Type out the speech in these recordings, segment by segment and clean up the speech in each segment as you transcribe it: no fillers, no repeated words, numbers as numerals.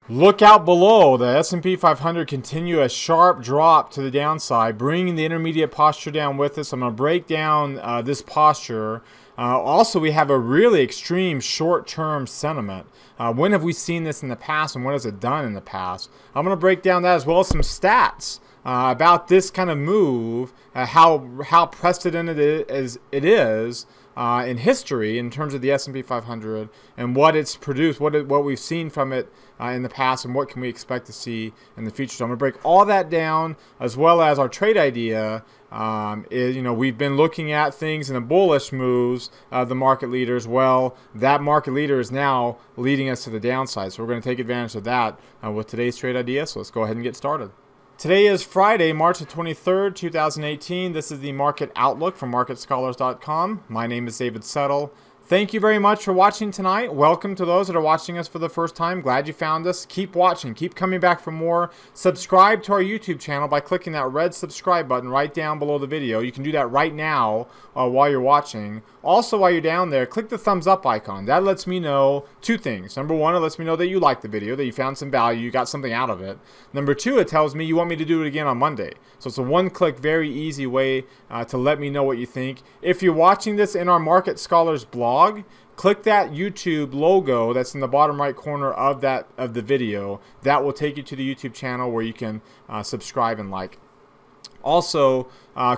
Look out below. The S&P 500 continue a sharp drop to the downside, bringing the intermediate posture down with us. I'm going to break down this posture. Also, we have a really extreme short-term sentiment. When have we seen this in the past, and what has it done in the past? I'm going to break down that as well as some stats about this kind of move, how precedented it is in history in terms of the S&P 500 and what it's produced, what we've seen from it in the past, and what can we expect to see in the future. So I'm going to break all that down, as well as our trade idea. We've been looking at things in the bullish moves of the market leaders. Well, that market leader is now leading us to the downside. So we're going to take advantage of that with today's trade idea. So let's go ahead and get started. Today is Friday, March the 23rd, 2018. This is the Market Outlook from MarketScholars.com. My name is David Settle. Thank you very much for watching tonight. Welcome to those that are watching us for the first time. Glad you found us. Keep watching. Keep coming back for more. Subscribe to our YouTube channel by clicking that red subscribe button right down below the video. You can do that right now while you're watching. Also, while you're down there, click the thumbs up icon. That lets me know two things. Number one, it lets me know that you liked the video, that you found some value, you got something out of it. Number two, it tells me you want me to do it again on Monday. So it's a one-click, very easy way to let me know what you think. If you're watching this in our Market Scholars blog, click that YouTube logo that's in the bottom right corner of the video. That will take you to the YouTube channel where you can subscribe and like. Also,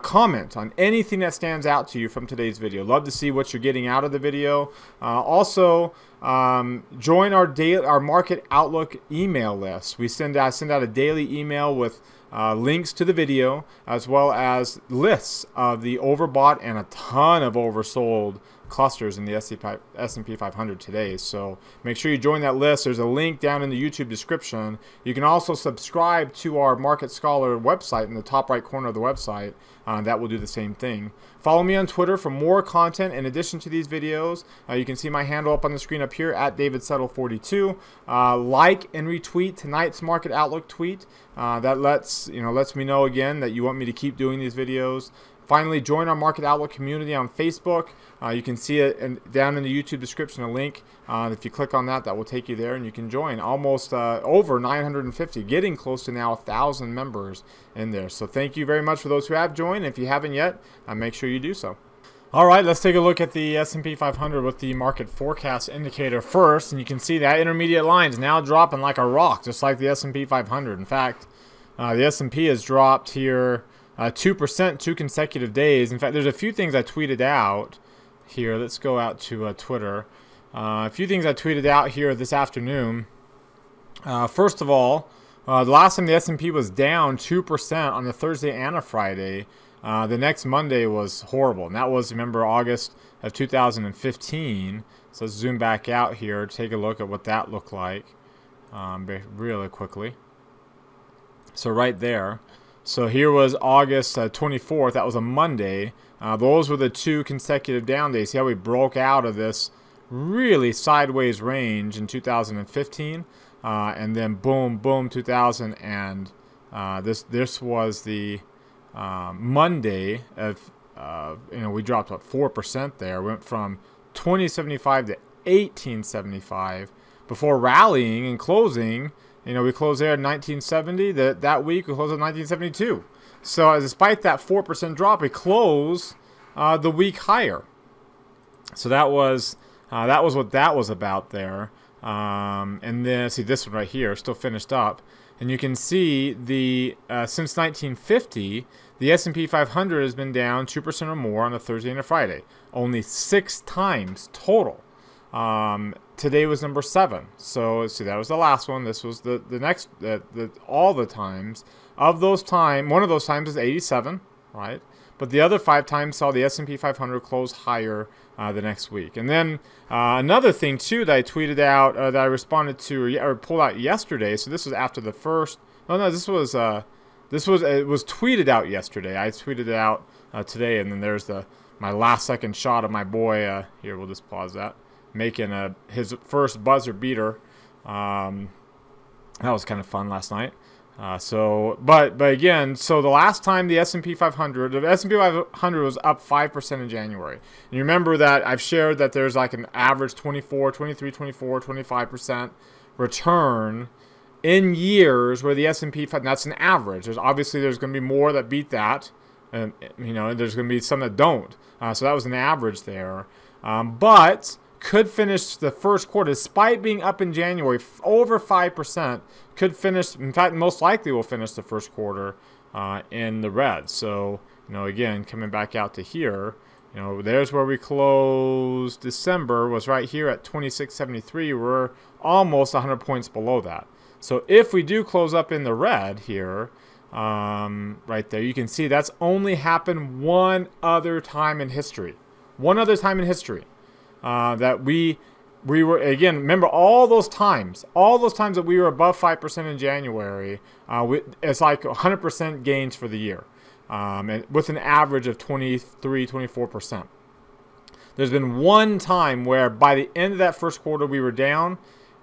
comment on anything that stands out to you from today's video. Love to see what you're getting out of the video. Also, join our Market Outlook email list. I send out a daily email with links to the video, as well as lists of the overbought and a ton of oversold clusters in the S&P 500 today. So make sure you join that list. There's a link down in the YouTube description. You can also subscribe to our Market Scholar website in the top right corner of the website. That will do the same thing. Follow me on Twitter for more content in addition to these videos. You can see my handle up on the screen up here at DavidSettle42. Like and retweet tonight's Market Outlook tweet. That lets me know again that you want me to keep doing these videos. Finally, join our Market Outlook community on Facebook. You can see it down in the YouTube description, a link. If you click on that, that will take you there, and you can join. Almost over 950, getting close to now 1,000 members in there. So thank you very much for those who have joined. If you haven't yet, make sure you do so. All right, let's take a look at the S&P 500 with the market forecast indicator first. And you can see that intermediate line is now dropping like a rock, just like the S&P 500. In fact, the S&P has dropped here 2% 2 consecutive days. In fact, there's a few things I tweeted out here. Let's go out to Twitter. A few things I tweeted out here this afternoon. First of all, the last time the S&P was down 2% on a Thursday and a Friday, the next Monday was horrible. And that was, remember, August of 2015. So let's zoom back out here, take a look at what that looked like really quickly. So right there. So here was August 24th. That was a Monday. Those were the 2 consecutive down days. See how we broke out of this really sideways range in 2015, and then boom, boom, 2000, and this was the Monday of we dropped about 4% there. Went from 2075 to 1875 before rallying and closing. We closed there in 1970. That week we closed in 1972. So despite that 4% drop, we closed the week higher. So that was what that was about there. And then see this one right here, still finished up, and you can see the since 1950, the S&P 500 has been down 2% or more on a Thursday and a Friday, only 6 times total. Today was number 7. So see, that was the last one. This was the next, all the times. Of those times, one of those times is 87, right? But the other 5 times saw the S&P 500 close higher the next week. And then another thing too that I tweeted out, that I responded to or pulled out yesterday. So this was after the first. No, this was it was tweeted out yesterday. I tweeted it out today, and then there's my last second shot of my boy. Here, we'll just pause that. Making his first buzzer beater. That was kind of fun last night. But again, so the last time the S&P 500 was up 5% in January. And you remember that I've shared that there's like an average 24, 23, 24, 25% return in years where the S&P, that's an average. There's going to be more that beat that, and there's going to be some that don't. So that was an average there, but could finish the first quarter, despite being up in January over 5%. Could finish, in fact, most likely will finish the first quarter in the red. So again, coming back out to here. There's where we closed. December was right here at 26.73. We're almost 100 points below that. So if we do close up in the red here, right there, you can see that's only happened one other time in history. One other time in history that we were, again, remember all those times that we were above 5% in January. It's like 100% gains for the year. And with an average of 24%. There's been one time where by the end of that first quarter we were down.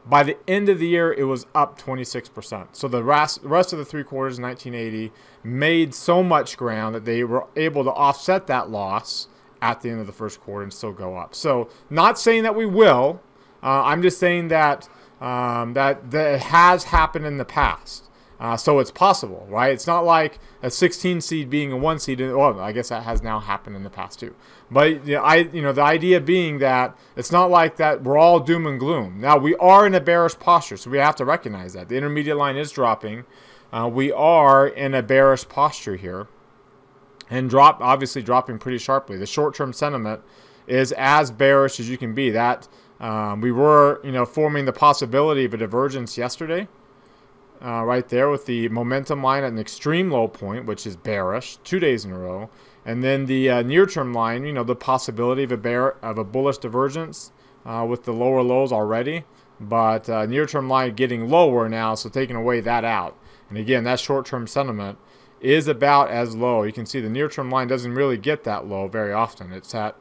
By the end of the year, it was up 26%. So the rest of the 3 quarters in 1980 made so much ground that they were able to offset that loss at the end of the first quarter and still go up. So not saying that we will. I'm just saying that that it has happened in the past. So it's possible, right? It's not like a 16 seed being a 1 seed. Well, I guess that has now happened in the past too. But the idea being that it's not like that we're all doom and gloom. Now we are in a bearish posture, so we have to recognize that the intermediate line is dropping. We are in a bearish posture here, and obviously dropping pretty sharply. The short-term sentiment is as bearish as you can be. That we were forming the possibility of a divergence yesterday. Right there with the momentum line at an extreme low point, which is bearish 2 days in a row, and then the near-term line, the possibility of a bullish divergence with the lower lows already, but near-term line getting lower now, so taking away that out. And again, that short-term sentiment is about as low. You can see the near-term line doesn't really get that low very often. It's at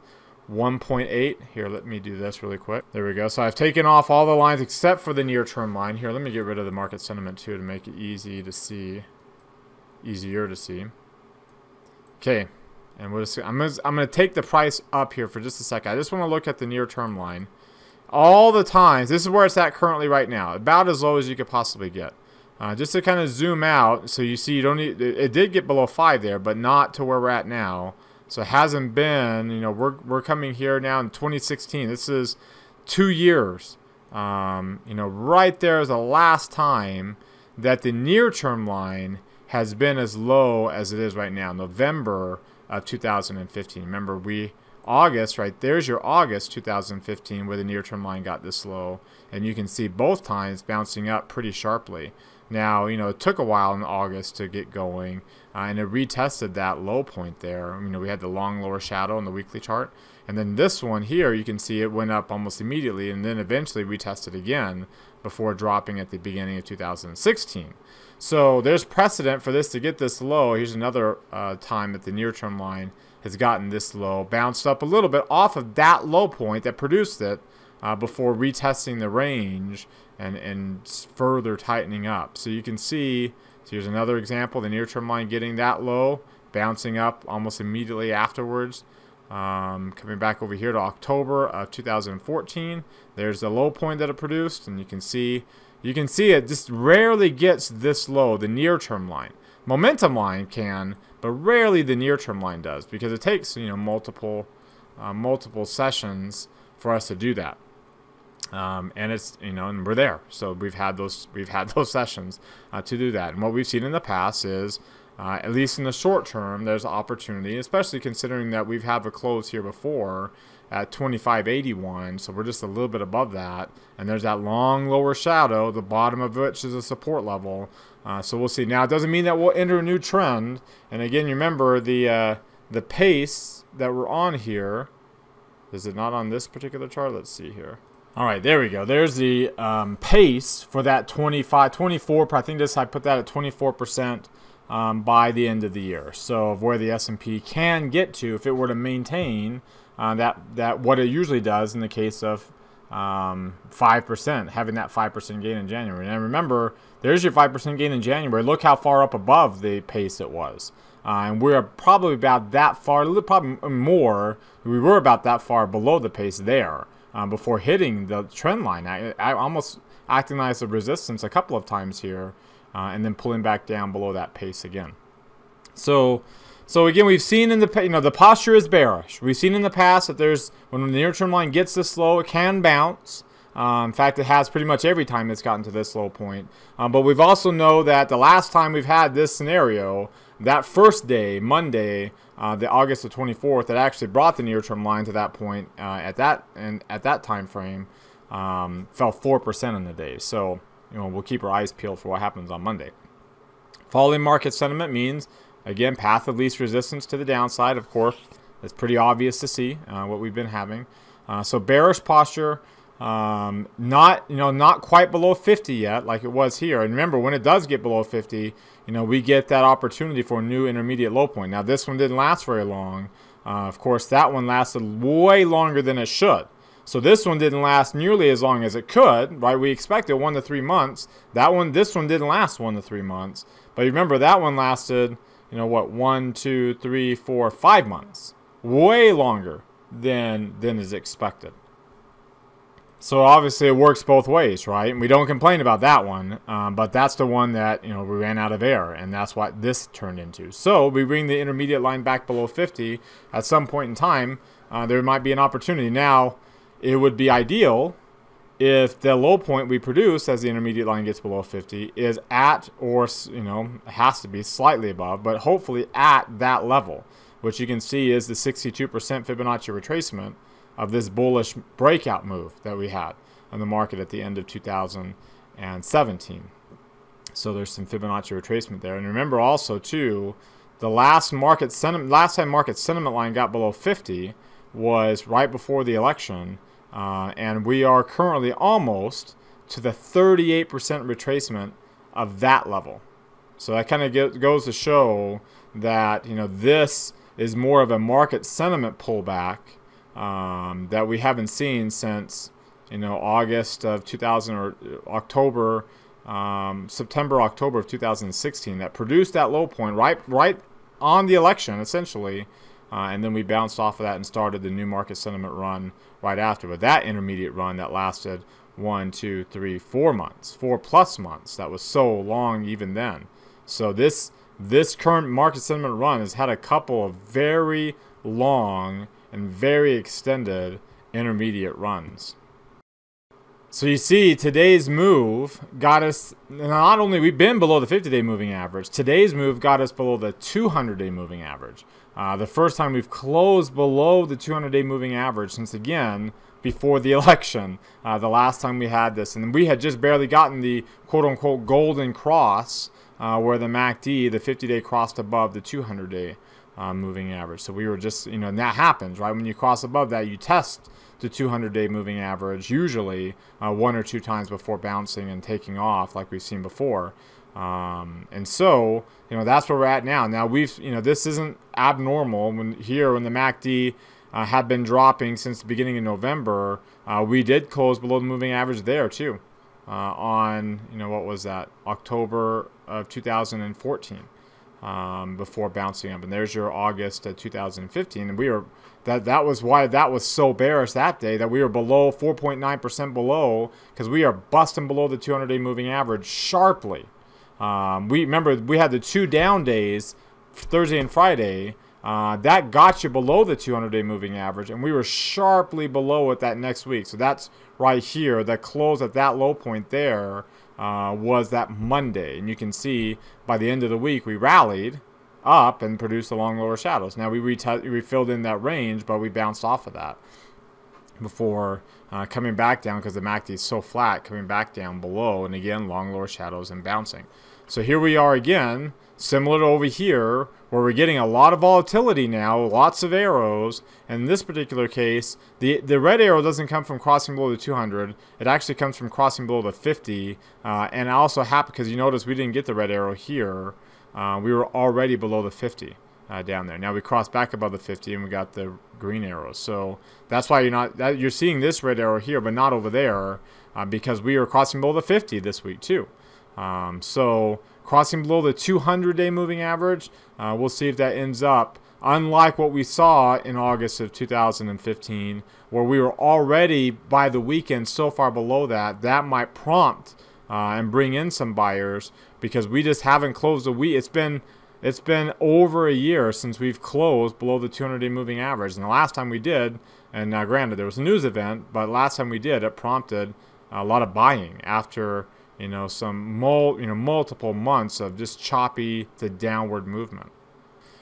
1.8. Here, let me do this really quick. There we go. So I've taken off all the lines except for the near-term line. Here, let me get rid of the market sentiment too to make it easier to see. Okay, and I'm gonna take the price up here for just a second. I just want to look at the near-term line. All the times, this is where it's at currently right now, about as low as you could possibly get. Just to kind of zoom out, so you see you don't need. It did get below 5 there, but not to where we're at now. So it hasn't been, we're coming here now in 2016. This is 2 years. Right there is the last time that the near-term line has been as low as it is right now, November of 2015. Remember, August, right there's your August 2015 where the near-term line got this low. And you can see both times bouncing up pretty sharply. Now, it took a while in August to get going, and it retested that low point there. We had the long lower shadow on the weekly chart. And then this one here, you can see it went up almost immediately and then eventually retested again before dropping at the beginning of 2016. So there's precedent for this to get this low. Here's another time that the near-term line has gotten this low, bounced up a little bit off of that low point that produced it before retesting the range and further tightening up. So you can see, here's another example, the near-term line getting that low, bouncing up almost immediately afterwards. Coming back over here to October of 2014, there's the low point that it produced, and you can see it just rarely gets this low, the near-term line. Momentum line can, but rarely the near-term line does, because it takes multiple sessions for us to do that. And it's and we're there, so we've had those sessions to do that. And what we've seen in the past is at least in the short term there's opportunity, especially considering that we've had a close here before at 25.81, so we're just a little bit above that, and there's that long lower shadow, the bottom of which is a support level. So we'll see. Now it doesn't mean that we'll enter a new trend, and again, you remember the pace that we're on here. Is it not on this particular chart? Let's see here. All right, there we go. There's the pace for that 24. I think I put that at 24% by the end of the year. So of where the S&P can get to if it were to maintain that what it usually does in the case of 5%, having that 5% gain in January. And remember, there's your 5% gain in January. Look how far up above the pace it was. And we're probably about that far, probably more. We were about that far below the pace there. Before hitting the trend line. I almost acting as a resistance a couple of times here, and then pulling back down below that pace again. So again, we've seen in the the posture is bearish. We've seen in the past that when the near-term line gets this low, it can bounce. In fact, it has pretty much every time it's gotten to this low point. But we've also know that the last time we've had this scenario, that first day, Monday, the August the 24th, that actually brought the near-term line to that point at that time frame, fell 4% in the day. So we'll keep our eyes peeled for what happens on Monday. Falling market sentiment means, again, path of least resistance to the downside. Of course, it's pretty obvious to see what we've been having. So bearish posture. Not quite below 50 yet, like it was here. And remember, when it does get below 50, we get that opportunity for a new intermediate low point. Now, this one didn't last very long. Of course, that one lasted way longer than it should. So this one didn't last nearly as long as it could, right? We expected 1 to 3 months. This one didn't last 1 to 3 months. But remember, that one lasted, 1, 2, 3, 4, 5 months. Way longer than is expected. So obviously it works both ways, right? And we don't complain about that one, but that's the one that, we ran out of air, and that's what this turned into. So we bring the intermediate line back below 50 at some point in time. There might be an opportunity. Now, it would be ideal if the low point we produce as the intermediate line gets below 50 is at, or, it has to be slightly above, but hopefully at that level, which you can see is the 62% Fibonacci retracement of this bullish breakout move that we had on the market at the end of 2017. So there's some Fibonacci retracement there. And remember also too, the last time market sentiment line got below 50 was right before the election, and we are currently almost to the 38% retracement of that level. So that kind of goes to show that this is more of a market sentiment pullback that we haven't seen since August of 2000 or September, October of 2016, that produced that low point right on the election essentially, and then we bounced off of that and started the new market sentiment run right after. But that intermediate run that lasted 1, 2, 3, 4 months, 4+ months. That was so long even then. So this current market sentiment run has had a couple of very long and very extended intermediate runs. So you see, today's move got us, not only we've been below the 50-day moving average, today's move got us below the 200-day moving average. The first time we've closed below the 200-day moving average since, again, before the election, the last time we had this. And we had just barely gotten the quote-unquote golden cross, where the MACD, the 50-day, crossed above the 200-day moving average. So we were just, and that happens, right? When you cross above that, you test the 200-day moving average, usually 1 or 2 times before bouncing and taking off, like we've seen before. And so, that's where we're at now. Now we've, this isn't abnormal. When the MACD had been dropping since the beginning of November, we did close below the moving average there too, on, what was that, October of 2014. Before bouncing up, and there's your August of 2015, and we were that was why that was so bearish that day, that we were below 4.9% below, because we are busting below the 200-day moving average sharply. We had the 2 down days, Thursday and Friday, that got you below the 200-day moving average, and we were sharply below it that next week. So that's right here, that close at that low point there. Was that Monday, and you can see by the end of the week we rallied up and produced the long lower shadows. Now we filled in that range, but we bounced off of that before coming back down, because the MACD is so flat, coming back down below, and again long lower shadows and bouncing. So here we are again, similar to over here, where we're getting a lot of volatility now, lots of arrows. And in this particular case, the red arrow doesn't come from crossing below the 200. It actually comes from crossing below the 50. And I also happen, because you notice we didn't get the red arrow here. We were already below the 50 down there. Now we crossed back above the 50 and we got the green arrow. So that's why you're seeing this red arrow here, but not over there, because we were crossing below the 50 this week too. So crossing below the 200-day moving average, we'll see if that ends up unlike what we saw in August of 2015, where we were already by the weekend so far below that, that might prompt and bring in some buyers, because we just haven't closed a week. It's been over a year since we've closed below the 200-day moving average. And the last time we did, and now granted there was a news event, but last time we did, it prompted a lot of buying after some multiple months of just choppy to downward movement.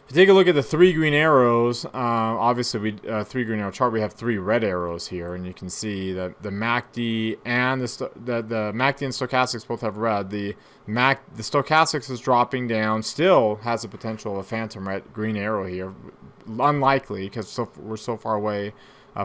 If you take a look at the 3 green arrows, obviously we 3 green arrow chart, we have 3 red arrows here, and you can see that the MACD and the MACD and stochastics both have red. The stochastics is dropping down, still has the potential of a phantom red green arrow here, unlikely because we're so far away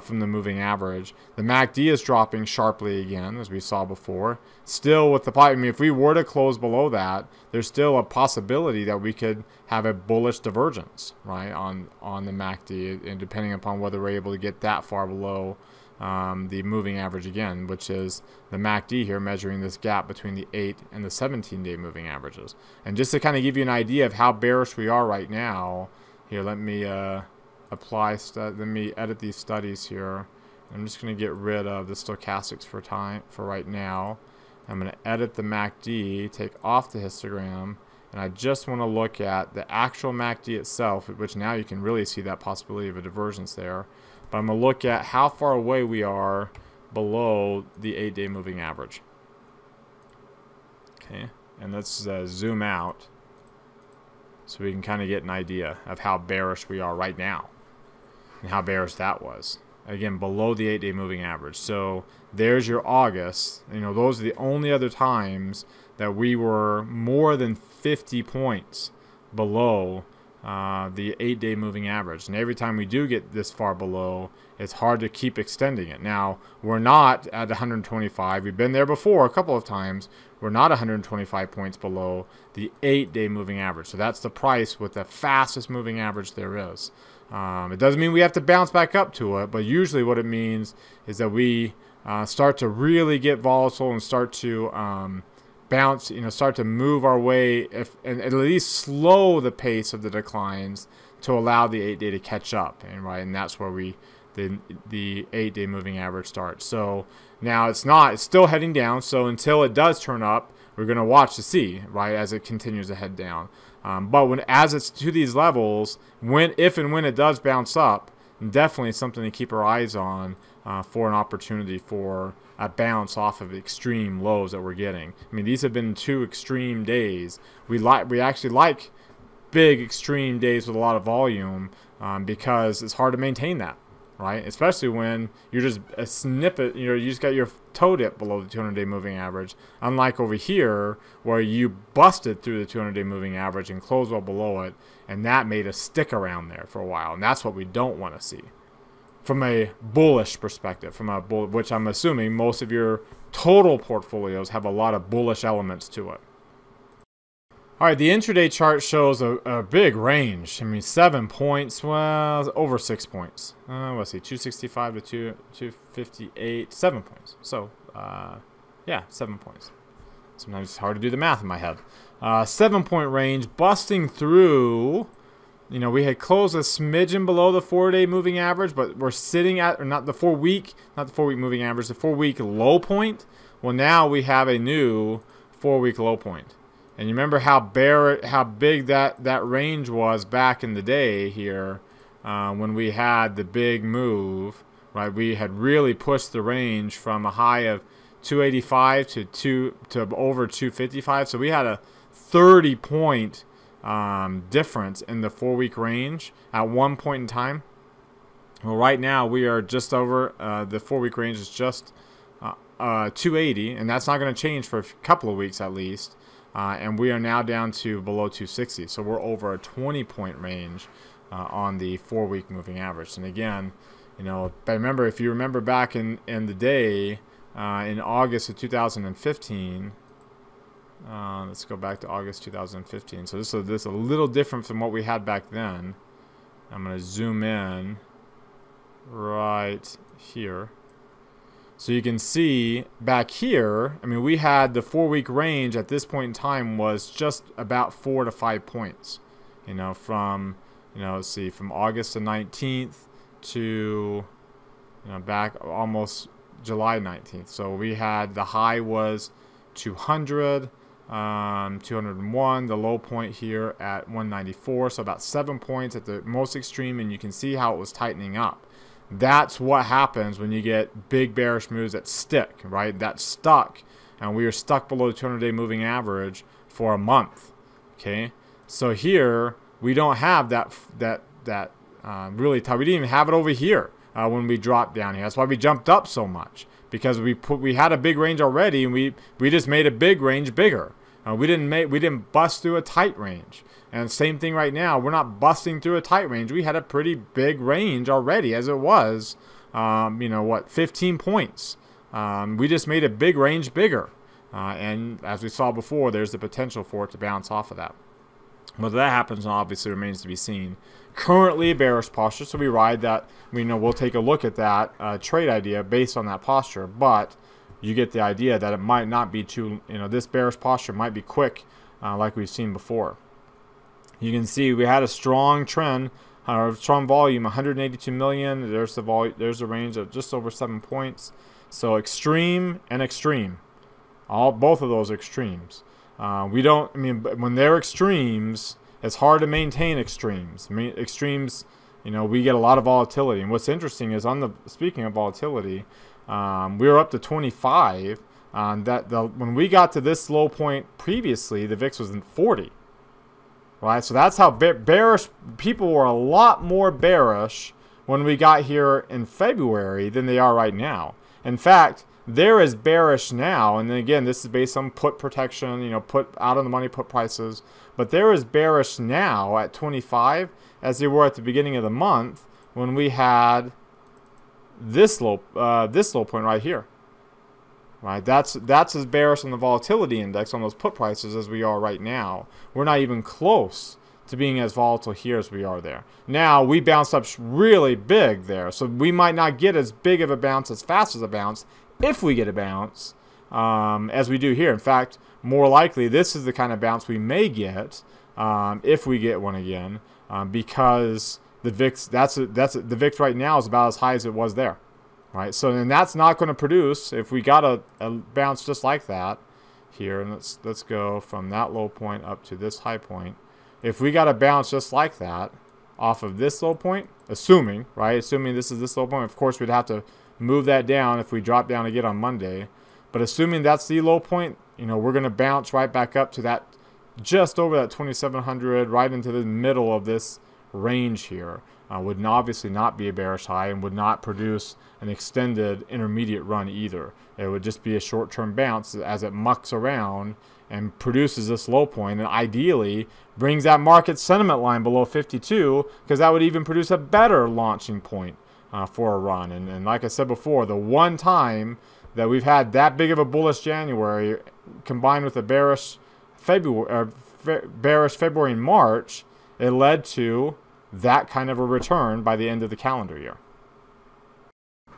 from the moving average. The MACD is dropping sharply again, as we saw before. Still, with the if we were to close below that, there's still a possibility that we could have a bullish divergence, right, on the MACD, and depending upon whether we're able to get that far below the moving average again, which is the MACD here measuring this gap between the 8 and the 17-day moving averages. And just to kind of give you an idea of how bearish we are right now, here, let me let me edit these studies here. I'm just going to get rid of the stochastics for right now. I'm going to edit the MACD, take off the histogram, and I just want to look at the actual MACD itself, which now you can really see that possibility of a divergence there. But I'm going to look at how far away we are below the 8-day moving average. Okay, and let's zoom out so we can kind of get an idea of how bearish we are right now and how bearish that was. Again, below the 8-day moving average. So there's your August. Those are the only other times that we were more than 50 points below the 8-day moving average. And every time we do get this far below, it's hard to keep extending it. Now, we're not at 125. We've been there before a couple of times. We're not 125 points below the 8-day moving average. So that's the price with the fastest moving average there is. It doesn't mean we have to bounce back up to it, but usually what it means is that we start to really get volatile and start to bounce, start to move our way, and at least slow the pace of the declines to allow the 8-day to catch up, and that's where the 8-day moving average starts. So now it's still heading down. So until it does turn up, we're going to watch to see, right, as it continues to head down. But as it's to these levels, if and when it does bounce up, definitely something to keep our eyes on for an opportunity for a bounce off of extreme lows that we're getting. These have been 2 extreme days. We actually like big extreme days with a lot of volume because it's hard to maintain that, right? Especially when you're just a snippet, you just got your toe dip below the 200-day moving average. Unlike over here, where you busted through the 200-day moving average and closed well below it, and that made us stick around there for a while. And that's what we don't want to see from a bullish perspective, which I'm assuming most of your total portfolios have a lot of bullish elements to it. All right, the intraday chart shows a big range. 7 points, well, over 6 points. Let's see, 265 to 258, 7 points. So, yeah, 7 points. Sometimes it's hard to do the math in my head. 7-point range, busting through. We had closed a smidgen below the 4-day moving average, but we're sitting at, or not the 4-week moving average, the 4-week low point. Well, now we have a new 4-week low point. And you remember how big that range was back in the day here when we had the big move, right? We had really pushed the range from a high of 285 to over 255. So we had a 30-point difference in the 4-week range at one point in time. Well, right now we are just over the 4-week range is just 280, and that's not going to change for a couple of weeks at least. And we are now down to below 260. So we're over a 20-point range on the 4-week moving average. And again, but remember, if you remember back in the day, in August of 2015, let's go back to August 2015. So this is a little different from what we had back then. I'm going to zoom in right here. So you can see back here, we had the 4-week range at this point in time was just about 4 to 5 points, from you know, let's see, from August the 19th to, you know, back almost July 19th. So we had, the high was 200, 201, the low point here at 194, so about 7 points at the most extreme, and you can see how it was tightening up. That's what happens when you get big bearish moves that stick, right? That stuck, and we are stuck below the 200-day moving average for a month. Okay, so here we don't have that really tight. We didn't even have it over here when we dropped down here. That's why we jumped up so much, because we had a big range already, and we just made a big range bigger. We didn't bust through a tight range. And same thing right now. We're not busting through a tight range. We had a pretty big range already as it was. You know what? 15 points. We just made a big range bigger. And as we saw before, there's the potential for it to bounce off of that. Whether that happens obviously remains to be seen. Currently bearish posture, so we ride that. We'll take a look at that trade idea based on that posture. But you get the idea that it might not be too, this bearish posture might be quick like we've seen before. You can see we had a strong trend, strong volume, 182 million. There's the range of just over 7 points. So extreme and extreme, both of those extremes. When they're extremes, it's hard to maintain extremes. Extremes, we get a lot of volatility. And what's interesting is, speaking of volatility, we were up to 25. When we got to this low point previously, the VIX was in 40. Right, so that's how bearish people were. A lot more bearish when we got here in February than they are right now. In fact, they're as bearish now, and then again, this is based on put protection, put out of the money put prices, but they're as bearish now at 25 as they were at the beginning of the month when we had this low point right here. Right, that's as bearish on the volatility index on those put prices as we are right now. We're not even close to being as volatile here as we are there. Now we bounced up really big there, so we might not get as big of a bounce, as fast as a bounce, if we get a bounce, as we do here. In fact, more likely this is the kind of bounce we may get if we get one again, because the VIX the VIX right now is about as high as it was there. Right, so then that's not going to produce, if we got a bounce just like that here, and let's go from that low point up to this high point. If we got a bounce just like that off of this low point, assuming this is this low point, of course we'd have to move that down if we drop down again on Monday. But assuming that's the low point, we're going to bounce right back up to that, just over that 2,700, right into the middle of this range here. Would obviously not be a bearish high and would not produce an extended intermediate run either. It would just be a short-term bounce as it mucks around and produces this low point, and ideally brings that market sentiment line below 52, because that would even produce a better launching point for a run. And like I said before, the one time that we've had that big of a bullish January combined with a bearish February and March, it led to that kind of a return by the end of the calendar year.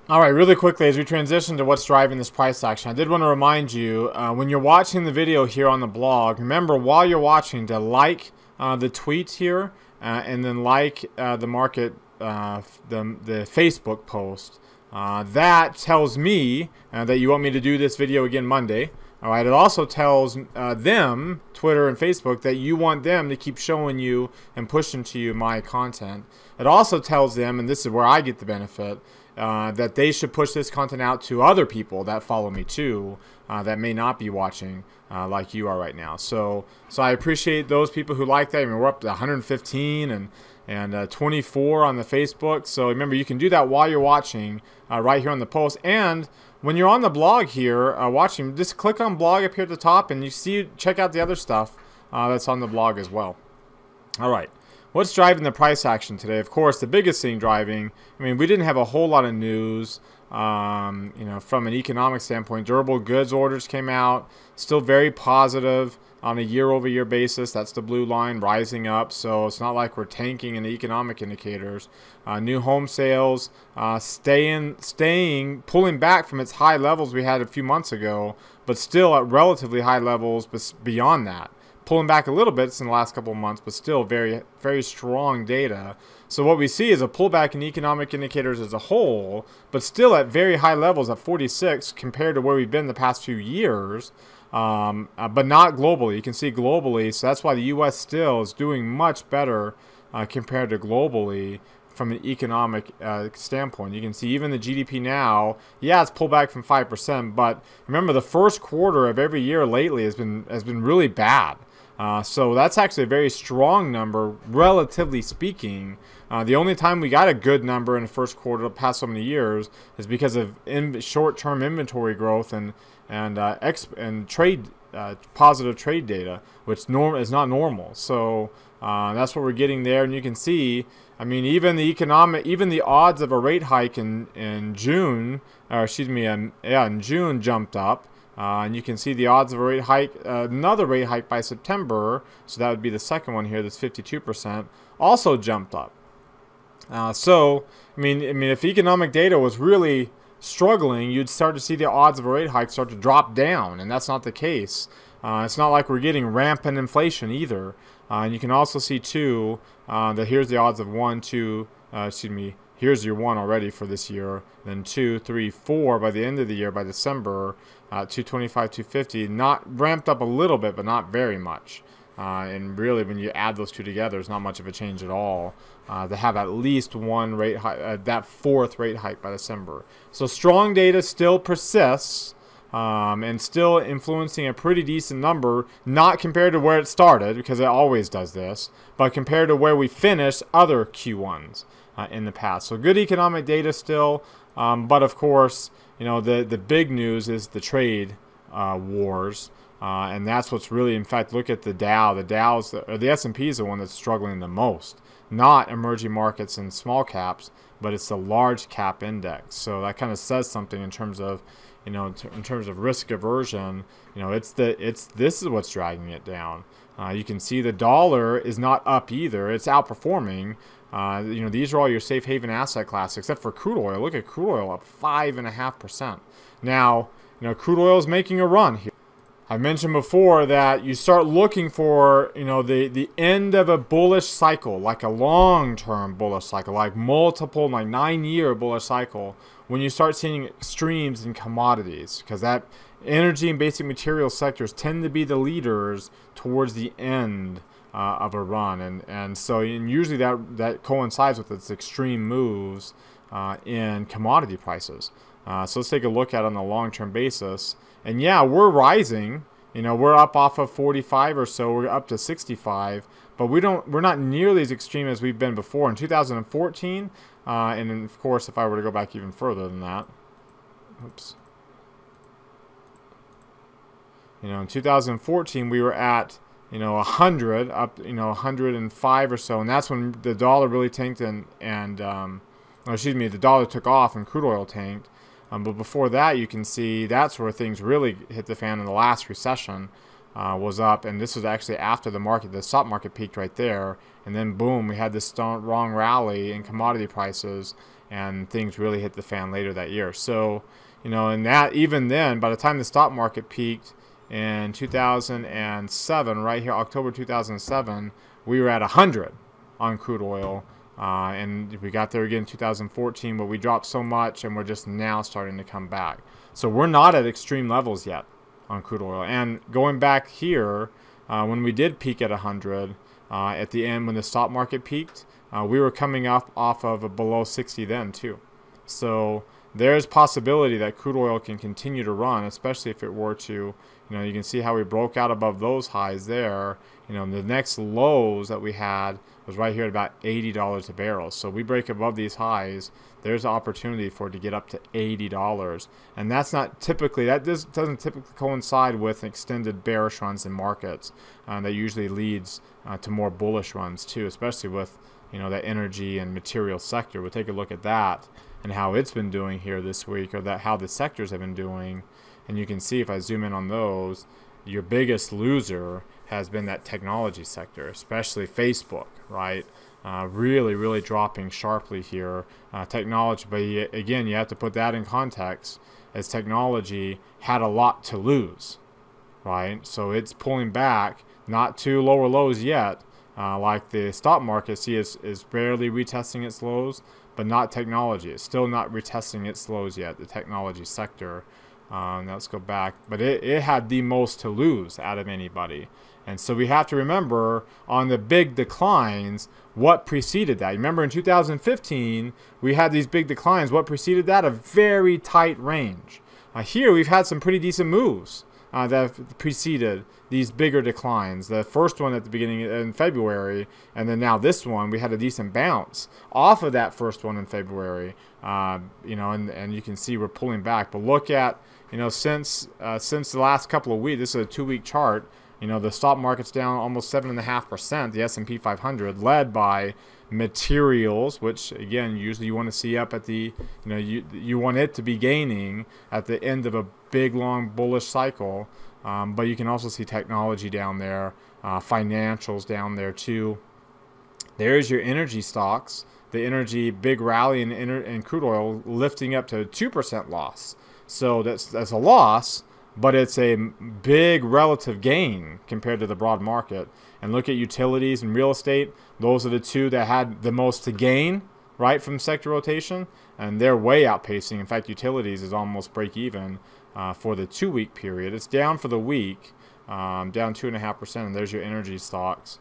All right, really quickly as we transition to what's driving this price action, I did want to remind you, when you're watching the video here on the blog, remember while you're watching to like the tweet here and then like the market, the Facebook post. That tells me that you want me to do this video again Monday. All right, it also tells them, Twitter and Facebook, that you want them to keep showing you and pushing to you my content. It also tells them, and this is where I get the benefit, that they should push this content out to other people that follow me too, that may not be watching like you are right now. So I appreciate those people who like that. We're up to 115 and 24 on the Facebook. So remember, you can do that while you're watching right here on the post. And when you're on the blog here watching, just click on blog up here at the top, and check out the other stuff that's on the blog as well. All right, what's driving the price action today? Of course, the biggest thing driving, we didn't have a whole lot of news, from an economic standpoint. Durable goods orders came out, still very positive on a year-over-year basis. That's the blue line rising up, so it's not like we're tanking in the economic indicators. New home sales pulling back from its high levels we had a few months ago, but still at relatively high levels beyond that. pulling back a little bit in the last couple of months, but still very, very strong data. So what we see is a pullback in economic indicators as a whole, but still at very high levels at 46 compared to where we've been the past few years, but not globally. You can see globally, so that's why the U.S. still is doing much better compared to globally from an economic standpoint. You can see even the GDP now, yeah, it's pulled back from 5%, but remember the first quarter of every year lately has been really bad. So that's actually a very strong number, relatively speaking. The only time we got a good number in the first quarter the past so many years is because of short-term inventory growth and trade positive trade data, which is not normal. So that's what we're getting there, and you can see. I mean, even the odds of a rate hike in June, or excuse me, in June jumped up. And you can see the odds of a rate hike, another rate hike by September, so that would be the second one here, that's 52%, also jumped up. So, I mean, if economic data was really struggling, you'd start to see the odds of a rate hike start to drop down, and that's not the case. It's not like we're getting rampant inflation either. And you can also see, too, that here's the odds of here's your 1 already for this year, then 2, 3, 4 by the end of the year, by December, 225, 250, not ramped up a little bit, but not very much. And really, when you add those two together, it's not much of a change at all. To have at least one rate hike, that fourth rate hike by December. So strong data still persists, and still influencing a pretty decent number, not compared to where it started, because it always does this, but compared to where we finished other Q1s in the past. So good economic data still, but of course, you know, the big news is the trade wars. And that's what's really, in fact, look at the Dow. The S&P is the one that's struggling the most. Not emerging markets and small caps, but it's the large cap index. So that kind of says something in terms of, you know, in terms of risk aversion. You know, this is what's dragging it down. You can see the dollar is not up either. It's outperforming. You know, these are all your safe haven asset classes, except for crude oil. Look at crude oil up 5.5%. Now, you know, crude oil is making a run here. I mentioned before that you start looking for, you know, the end of a bullish cycle, like a long-term bullish cycle, like multiple, like 9-year bullish cycle, when you start seeing extremes in commodities, because that energy and basic material sectors tend to be the leaders towards the end of a run, and usually that coincides with its extreme moves in commodity prices. So let's take a look at it on a long-term basis. And yeah, we're rising. You know, we're up off of 45 or so. We're up to 65, but we're not nearly as extreme as we've been before in 2014. And then, of course, if I were to go back even further than that, oops. You know, in 2014 we were at, you know, 100 up, you know, 105 or so, and that's when the dollar really tanked the dollar took off and crude oil tanked. But before that, you can see that's where things really hit the fan in the last recession, was up. And this was actually after the stock market peaked right there. And then, boom, we had this strong rally in commodity prices, and things really hit the fan later that year. So, you know, and that even then, by the time the stock market peaked in 2007, right here, October 2007, we were at 100 on crude oil. And we got there again in 2014, but we dropped so much, and we're just now starting to come back. So we're not at extreme levels yet on crude oil. And going back here, when we did peak at 100, at the end when the stock market peaked, we were coming up off of a below 60 then too. So there's possibility that crude oil can continue to run, especially if it were to, you know, you can see how we broke out above those highs there. You know, the next lows that we had was right here at about $80 a barrel. So we break above these highs, there's an opportunity for it to get up to $80. And that's not typically, doesn't typically coincide with extended bearish runs in markets. That usually leads to more bullish runs too, especially with, you know, that energy and material sector. We'll take a look at that and how it's been doing here this week, or how the sectors have been doing. And you can see if I zoom in on those, your biggest loser has been that technology sector, especially Facebook, right? Really, really dropping sharply here. Technology, but again, you have to put that in context, as technology had a lot to lose, right? So it's pulling back not to lower lows yet. Like the stock market, see, is barely retesting its lows, but not technology. It's still not retesting its lows yet, the technology sector. Now let's go back. But it had the most to lose out of anybody. And so we have to remember on the big declines, what preceded that. Remember in 2015, we had these big declines. What preceded that? A very tight range. Here we've had some pretty decent moves that preceded these bigger declines. The first one at the beginning in February, and then now this one, we had a decent bounce off of that first one in February. You know, and you can see we're pulling back. But look at, you know, since the last couple of weeks, this is a 2-week chart. You know, the stock market's down almost 7.5%. The S&P 500, led by materials, which again usually you want to see up at the, you know, you want it to be gaining at the end of a big long bullish cycle. But you can also see technology down there, financials down there too. There's your energy stocks. The energy big rally in crude oil lifting up to a 2% loss. So that's a loss, but it's a big relative gain compared to the broad market. And look at utilities and real estate. Those are the two that had the most to gain, right, from sector rotation. And they're way outpacing. In fact, utilities is almost break even for the 2-week period. It's down for the week, down 2.5%. And there's your energy stocks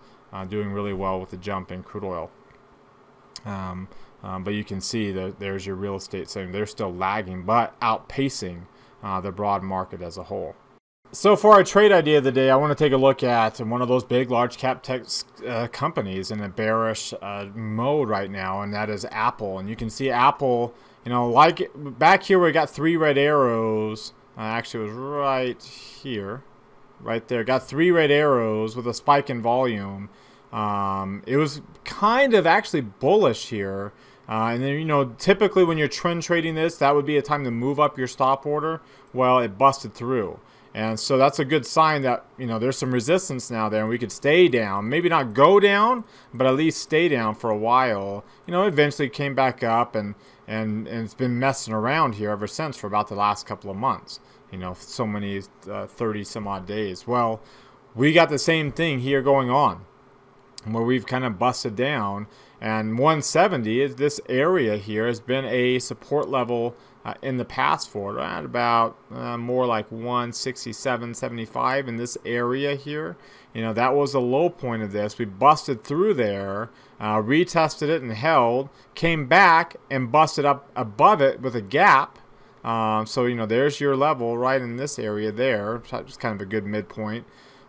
doing really well with the jump in crude oil. But you can see that there's your real estate saying they're still lagging, but outpacing the broad market as a whole. So for our trade idea of the day, I want to take a look at one of those big large cap tech companies in a bearish mode right now, and that is Apple. And you can see Apple, you know, like back here we got 3 red arrows. Actually, it was right here, right there. Got 3 red arrows with a spike in volume. It was kind of actually bullish here. And then, you know, typically when you're trend trading this, that would be a time to move up your stop order. Well, it busted through. And so that's a good sign that, you know, there's some resistance now there and we could stay down. Maybe not go down, but at least stay down for a while. You know, eventually came back up and it's been messing around here ever since for about the last couple of months. You know, so many 30 some odd days. Well, we got the same thing here going on, where we've kind of busted down, and 170 is this area here has been a support level in the past for it, at about more like 167.75 in this area here. You know, that was the low point of this. We busted through there, retested it and held, came back and busted up above it with a gap. So, you know, there's your level right in this area there. It's kind of a good midpoint.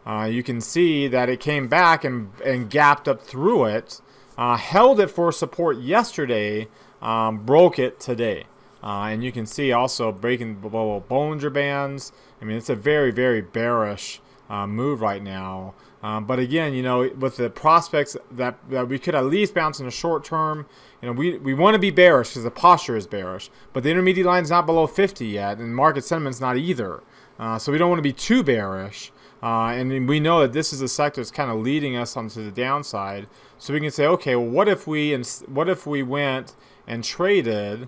You can see that it came back and gapped up through it, held it for support yesterday, broke it today. And you can see also breaking below Bollinger Bands. I mean, it's a very, very bearish move right now. But again, you know, with the prospects that we could at least bounce in the short term, you know, we want to be bearish because the posture is bearish. But the intermediate line's not below 50 yet, and market sentiment's not either. So we don't want to be too bearish. And we know that this is a sector that's kind of leading us onto the downside. So we can say, okay, well, what if we went and traded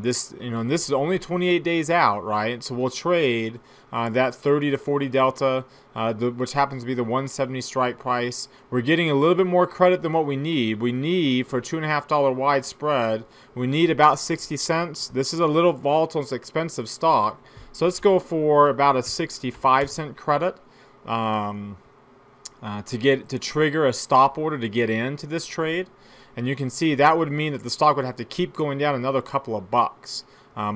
this, you know, and this is only 28 days out, right? So we'll trade that 30 to 40 delta, which happens to be the 170 strike price. We're getting a little bit more credit than what we need. We need, for a $2.50 wide spread, we need about 60 cents. This is a little volatile, it's expensive stock. So let's go for about a 65-cent credit to trigger a stop order to get into this trade. And you can see that would mean that the stock would have to keep going down another couple of bucks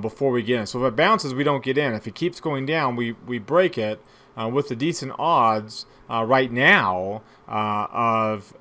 before we get in. So if it bounces, we don't get in. If it keeps going down, we break it with the decent odds right now of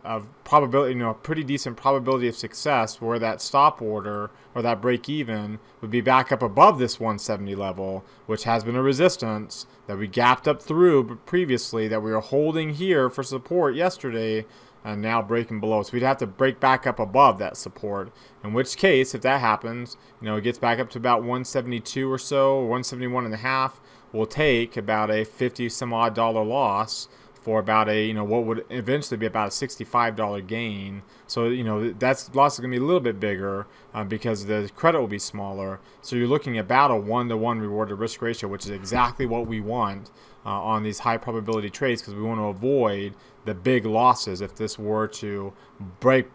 probability, you know, a pretty decent probability of success, where that stop order or that break even would be back up above this 170 level, which has been a resistance that we gapped up through previously, that we were holding here for support yesterday, and now breaking below. So we'd have to break back up above that support, in which case, if that happens, you know, it gets back up to about 172 or so, or 171.5, we'll take about a $50 some odd loss for about a, what would eventually be about a $65 gain. So, that's loss is going to be a little bit bigger because the credit will be smaller. So you're looking at about a 1-to-1 reward to risk ratio, which is exactly what we want on these high probability trades, because we want to avoid the big losses if this were to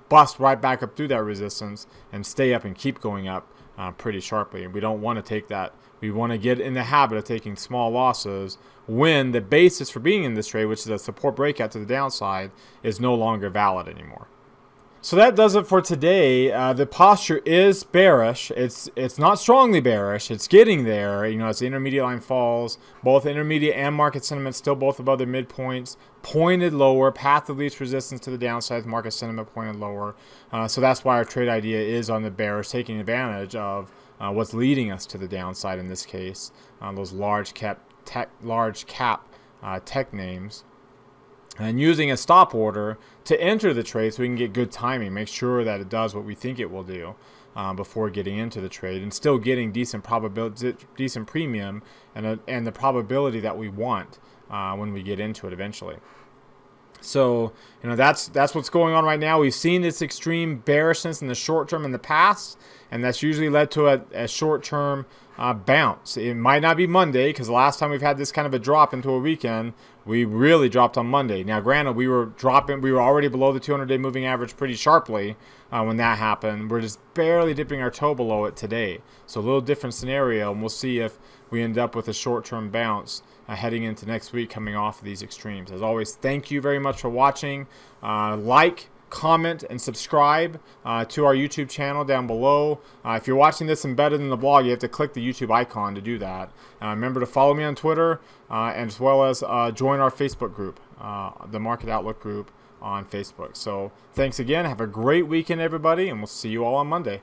bust right back up through that resistance and stay up and keep going up pretty sharply. And we don't want to take that. We want to get in the habit of taking small losses when the basis for being in this trade, which is a support breakout to the downside, is no longer valid anymore. So that does it for today. The posture is bearish. It's not strongly bearish. It's getting there. As the intermediate line falls, both intermediate and market sentiment still both above their midpoints, pointed lower, path of least resistance to the downside, market sentiment pointed lower. So that's why our trade idea is on the bearish, taking advantage of what's leading us to the downside in this case, those large cap tech names. And using a stop order to enter the trade so we can get good timing, make sure that it does what we think it will do before getting into the trade, and still getting decent probability, decent premium, and the probability that we want when we get into it eventually. So that's what's going on right now. We've seen this extreme bearishness in the short term in the past, and that's usually led to a short term bounce. It might not be Monday, because the last time we've had this kind of a drop into a weekend, we really dropped on Monday. Now, granted, we were already below the 200-day moving average pretty sharply when that happened. We're just barely dipping our toe below it today. So a little different scenario, and we'll see if we end up with a short-term bounce heading into next week coming off of these extremes. As always, thank you very much for watching. Like, comment, and subscribe to our YouTube channel down below. If you're watching this embedded in the blog, you have to click the YouTube icon to do that. Remember to follow me on Twitter, and as well as join our Facebook group, the Market Outlook group on Facebook. So thanks again. Have a great weekend, everybody, and we'll see you all on Monday.